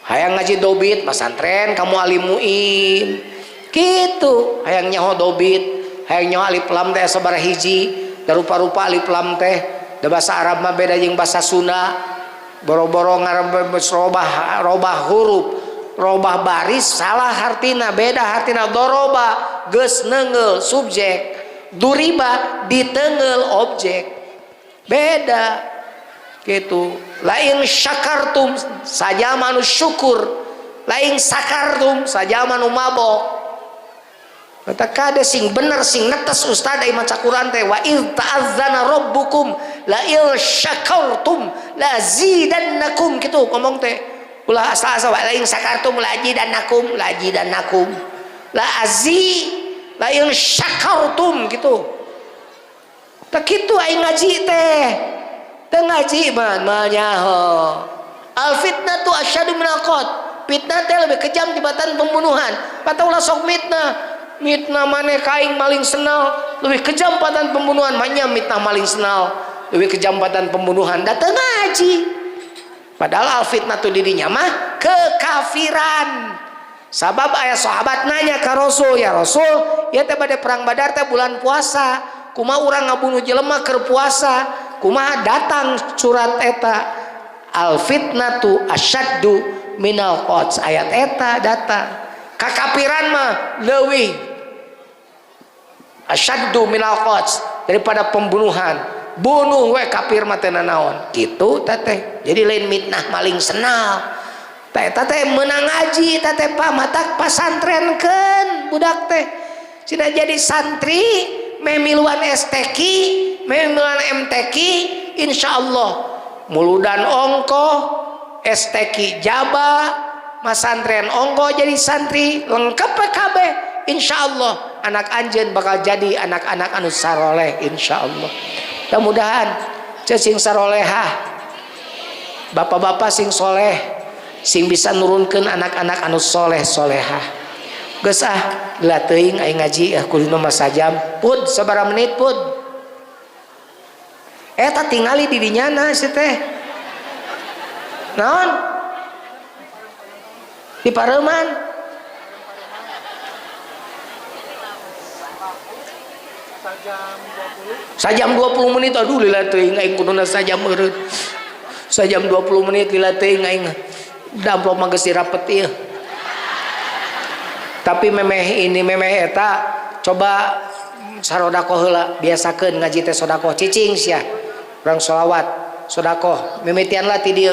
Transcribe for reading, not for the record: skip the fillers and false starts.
hayang ngaji dobit pesantren kamu alimuin gitu, hayang nyaho dobit, hayang nyaho alif lam teh sabaraha hiji, da rupa-rupa alif lam teh da bahasa Arab mah beda jeung bahasa Sunda. Boro-boro ngarep robah huruf, robah baris salah hartina, beda hartina. Doroba geus neungeul subjek, duriba diteungeul objek, beda gitu. Lain syakartum saja manu syukur, lain sakartum saja manu mabok. Kata kade sing bener sing netes ustad ai maca Quran teh wa il ta'azzana rabbukum la il syakartum la zidannakum gitu ngomong teh ulah asal-asal lain sakartum la zidannakum la azi la il syakartum gitu. Tak kitu ai ngaji teh. Teu ngaji mah nyaho. Al fitnatu asyadu minal qatl. Fitnah teh lebih kejam tibatan pembunuhan. Pata ulah sok mitnah maneh kaing maling senal lebih kejam patan pembunuhan. Manya mitnah maling senal lebih kejam patan pembunuhan. Datang ngaji. Padahal al fitnatu dirinya mah kekafiran. Sabab ayah sahabat nanya ka Rasul, ya Rasul, ya teh bade perang Badar teh bulan puasa. Kumaha urang ngabunuh jelema keur puasa? Kumaha datang surat eta al fitnatu asyaddu minal qatl, ayat eta datang. Kakafiran mah leuwih asyaddu minal qatl daripada pembunuhan. Bunuh we kafir mah teh naon kitu teh. Jadi lain mitnah maling senal. Teh teh meunang ngaji teh pamatak pasantrenkeun budak teh. Cina jadi santri memiluan STQ, memiluan MTQ, insyaallah muludan ongko STQ jaba, masantren ongko jadi santri lengkap PKB, insyaallah anak anjeun bakal jadi anak-anak anu saroleh insyaallah. Mudah-mudahan cing sarolehah, bapak-bapak sing soleh, sing bisa nurunkeun anak-anak anu soleh solehah. Geus geula teuing aing ngaji kulina mah sajam. Pud sabaraha menit pud? Eta tingali di dinyana si teh. Naon? Di Pareuman. Sajam 20 menit. Aduh lila teuing aing kuduna sajam eureut. Sajam 20 menit lila teuing aing. Damplok mah geus dirapet ieu. Tapi memeh eta coba sarodakoh heula, biasakeun ngaji teh sodakoh cicing sia urang sholawat sodakoh mimitianlah ti dieu